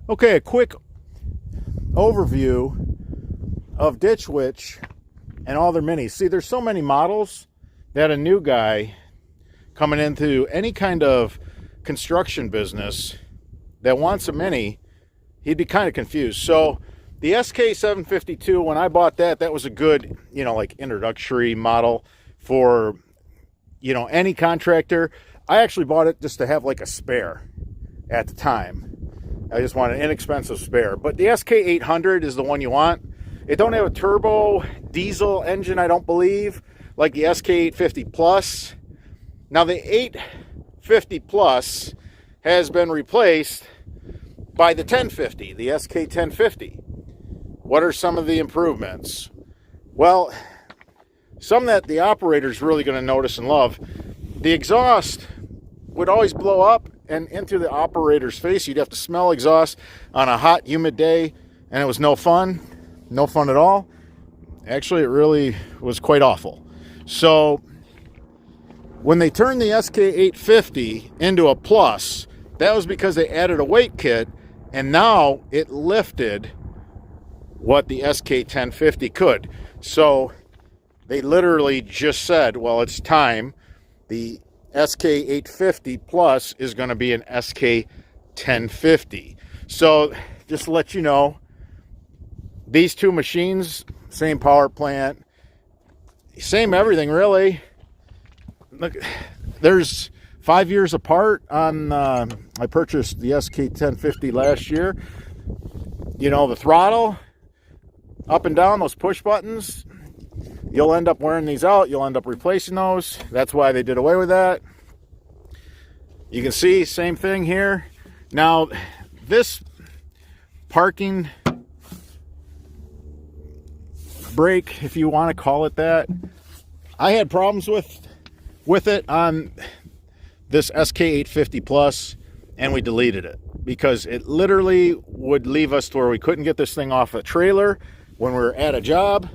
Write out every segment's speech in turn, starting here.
Okay, a quick overview of Ditch Witch and all their minis. See, there's so many models that a new guy coming into any kind of construction business that wants a mini, he'd be kind of confused. So the SK752, when I bought that, that was a good, like introductory model for, any contractor. I actually bought it just to have like a spare at the time. I just want an inexpensive spare. But the Sk800 is the one you want. It don't have a turbo diesel engine, I don't believe, like the Sk850 Plus. Now the 850 Plus has been replaced by the 1050, the Sk1050. What are some of the improvements? Well, some that the operator's really going to notice and love. The exhaust would always blow up and into the operator's face. You'd have to smell exhaust on a hot, humid day, and it was no fun. No fun at all. Actually, it really was quite awful. So when they turned the Sk850 into a Plus, that was because they added a weight kit, and now it lifted what the Sk1050 could. So they literally just said, well, it's time. The Sk850 Plus is going to be an Sk1050. So just to let you know, these two machines, same power plant, same everything really. Look, there's 5 years apart on, I purchased the Sk1050 last year. The throttle, up and down, those push buttons, you'll end up wearing these out. You'll end up replacing those. That's why they did away with that. You can see, same thing here. Now, this parking brake, if you want to call it that, I had problems with it on this Sk850 Plus, and we deleted it because it literally would leave us to where we couldn't get this thing off a trailer when we were at a job,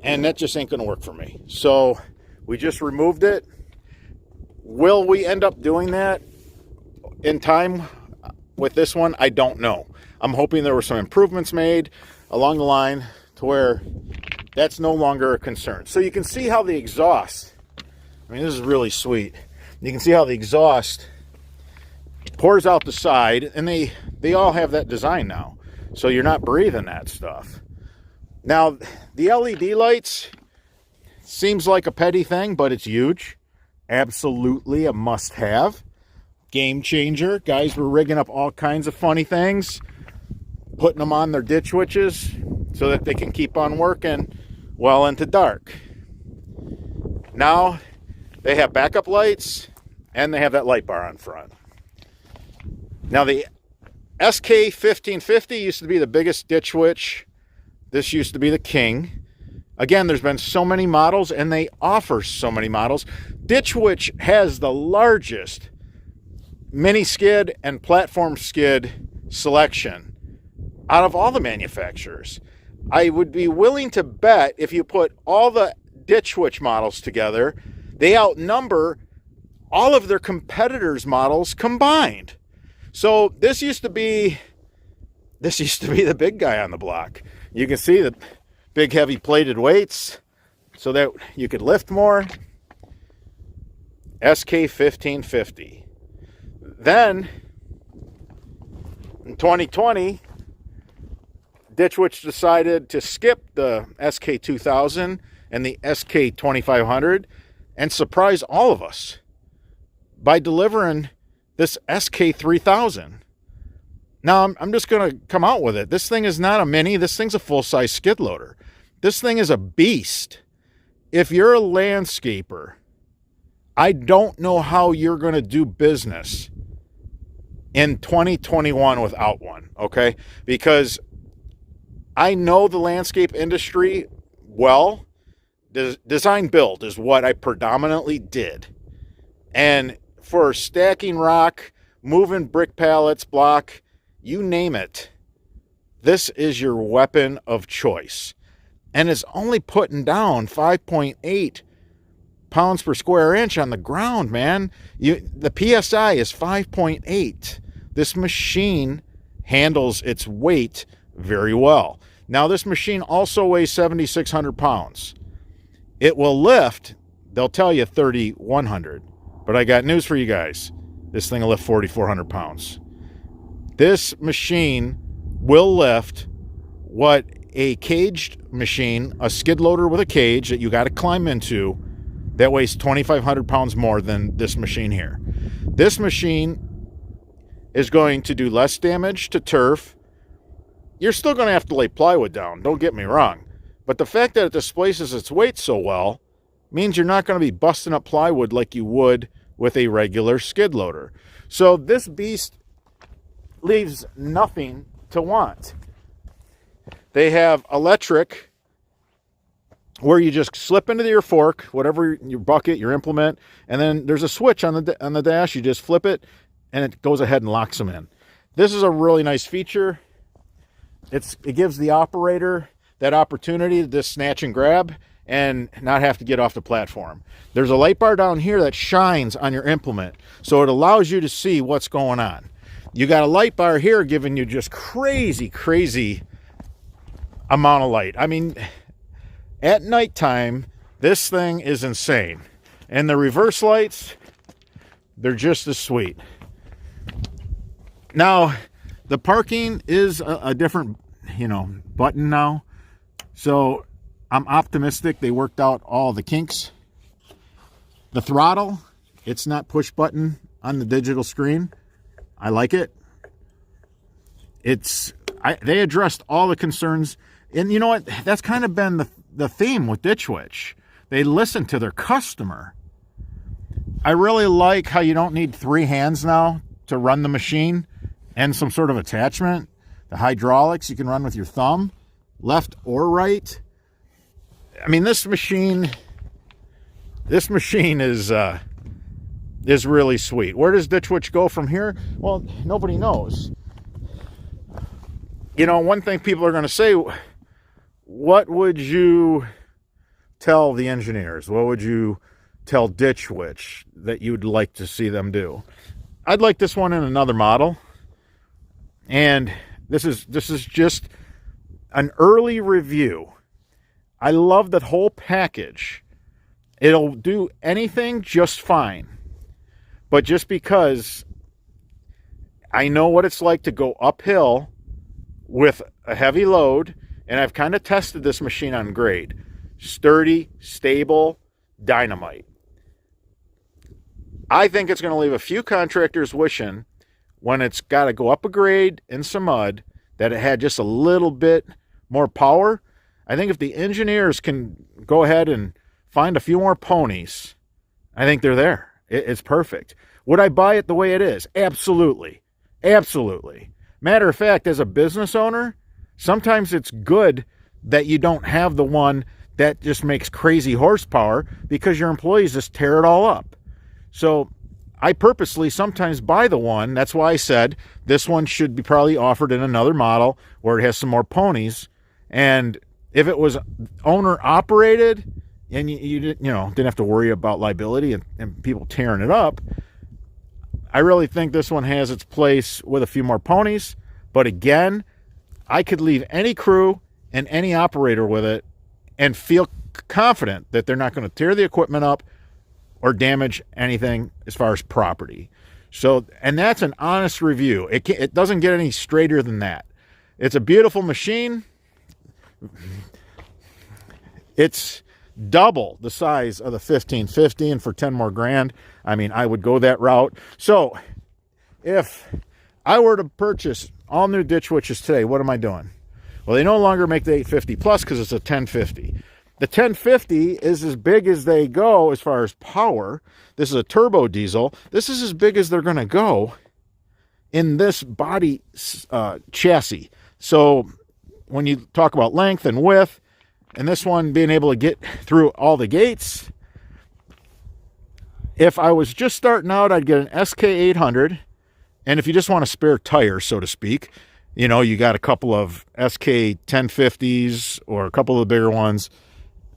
and that just ain't going to work for me. So we just removed it. Will we end up doing that in time with this one? I don't know. I'm hoping there were some improvements made along the line to where that's no longer a concern. So you can see how the exhaust, this is really sweet. You can see how the exhaust pours out the side, and they all have that design now. So you're not breathing that stuff. Now, the LED lights seems like a petty thing, but it's huge. Absolutely a must-have. Game changer. Guys were rigging up all kinds of funny things, putting them on their ditch witches so that they can keep on working well into dark. Now, they have backup lights, and they have that light bar on front. Now, the SK1550 used to be the biggest ditch witch. This used to be the king. Again, there's been so many models, and they offer so many models. Ditch Witch has the largest mini skid and platform skid selection out of all the manufacturers. I would be willing to bet if you put all the Ditch Witch models together, they outnumber all of their competitors' models combined. So this used to be the big guy on the block. You can see the big heavy plated weights so that you could lift more. SK1550. Then in 2020, Ditch Witch decided to skip the SK2000 and the SK2500 and surprise all of us by delivering this SK3000. Now, I'm just going to come out with it. This thing is not a mini. This thing's a full-size skid loader. This thing is a beast. If you're a landscaper, I don't know how you're going to do business in 2021 without one, okay? Because I know the landscape industry well. Design build is what I predominantly did. And for stacking rock, moving brick pallets, block, you name it, this is your weapon of choice. And it's only putting down 5.8 pounds per square inch on the ground, man. The PSI is 5.8. This machine handles its weight very well. Now, this machine also weighs 7,600 pounds. It will lift, they'll tell you 3,100. But I got news for you guys. This thing will lift 4,400 pounds. This machine will lift what a caged machine, a skid loader with a cage that you got to climb into, that weighs 2,500 pounds more than this machine here. This machine is going to do less damage to turf. You're still going to have to lay plywood down, don't get me wrong. But the fact that it displaces its weight so well means you're not going to be busting up plywood like you would with a regular skid loader. So this beast leaves nothing to want. They have electric, where you just slip into your fork, whatever your bucket, your implement, and then there's a switch on the dash. You just flip it, and it goes ahead and locks them in. This is a really nice feature. It gives the operator that opportunity to just snatch and grab and not have to get off the platform. There's a light bar down here that shines on your implement, so it allows you to see what's going on. You got a light bar here giving you just crazy amount of light. I mean, at nighttime, this thing is insane. And the reverse lights, they're just as sweet. Now, the parking is a different, button now. So I'm optimistic they worked out all the kinks. The throttle, it's not push button on the digital screen. I like it. They addressed all the concerns. And you know what? That's kind of been the theme with Ditch Witch. They listen to their customer. I really like how you don't need 3 hands now to run the machine and some sort of attachment. The hydraulics you can run with your thumb, left or right. I mean, this machine is really sweet. Where does Ditch Witch go from here? Well, nobody knows. One thing people are going to say, what would you tell the engineers? What would you tell Ditch Witch that you'd like to see them do? I'd like this one in another model. And this is just an early review. I love that whole package. It'll do anything just fine. But just because I know what it's like to go uphill with a heavy load, and I've kind of tested this machine on grade. Sturdy, stable, dynamite. I think it's going to leave a few contractors wishing, when it's got to go up a grade in some mud, that it had just a little bit more power. I think if the engineers can go ahead and find a few more ponies, I think they're there. It's perfect. Would I buy it the way it is? Absolutely. Absolutely. Matter of fact, as a business owner, sometimes it's good that you don't have the one that just makes crazy horsepower, because your employees just tear it all up. So I purposely sometimes buy the one. That's why I said this one should be probably offered in another model where it has some more ponies. And if it was owner operated and you didn't have to worry about liability and people tearing it up, I really think this one has its place with a few more ponies. But again, I could leave any crew and any operator with it and feel confident that they're not going to tear the equipment up or damage anything as far as property. So, and that's an honest review. It doesn't get any straighter than that. It's a beautiful machine. It's double the size of the 1550, and for 10 more grand, I mean, I would go that route. So if I were to purchase all new Ditch Witches today, what am I doing? Well, they no longer make the 850 plus because it's a 1050. The 1050 is as big as they go as far as power. This is a turbo diesel. This is as big as they're going to go in this body chassis. So when you talk about length and width, and this one being able to get through all the gates, if I was just starting out, I'd get an SK800. And if you just want a spare tire, so to speak, you got a couple of SK1050s or a couple of the bigger ones,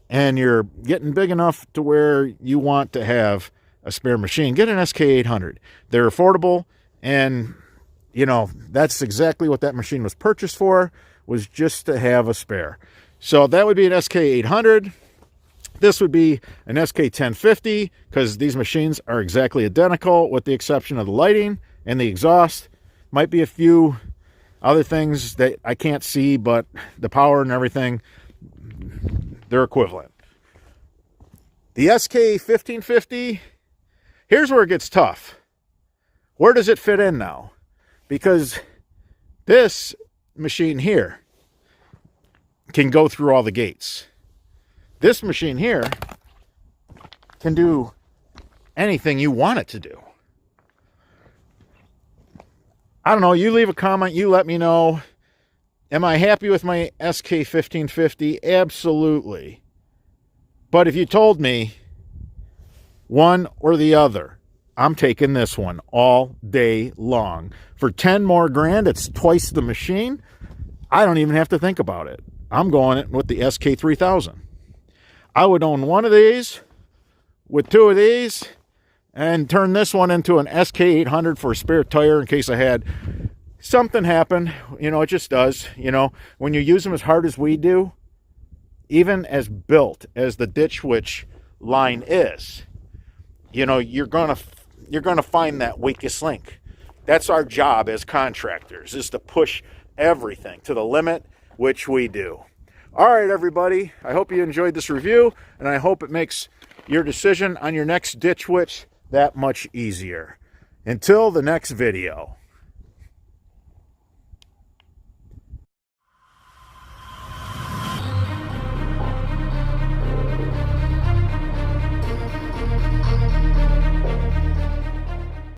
and you're getting big enough to where you want to have a spare machine, get an SK800. They're affordable, and you know, that's exactly what that machine was purchased for, was just to have a spare. So that would be an SK800. This would be an SK1050, because these machines are exactly identical with the exception of the lighting and the exhaust. Might be a few other things that I can't see, but the power and everything, they're equivalent. The SK1550, here's where it gets tough. Where does it fit in now? Because this machine here can go through all the gates. This machine here can do anything you want it to do. I don't know, you leave a comment, you let me know. Am I happy with my SK1550? Absolutely. But if you told me one or the other, I'm taking this one all day long. For 10 more grand, it's twice the machine. I don't even have to think about it. I'm going with the SK3000. I would own one of these with two of these and turn this one into an SK800 for a spare tire in case I had something happen. You know, it just does. You know, when you use them as hard as we do, even as built as the Ditch Witch line is, you know, you're gonna find that weakest link. That's our job as contractors, is to push everything to the limit, which we do. All right, everybody, I hope you enjoyed this review, and I hope it makes your decision on your next Ditch Witch that much easier. Until the next video.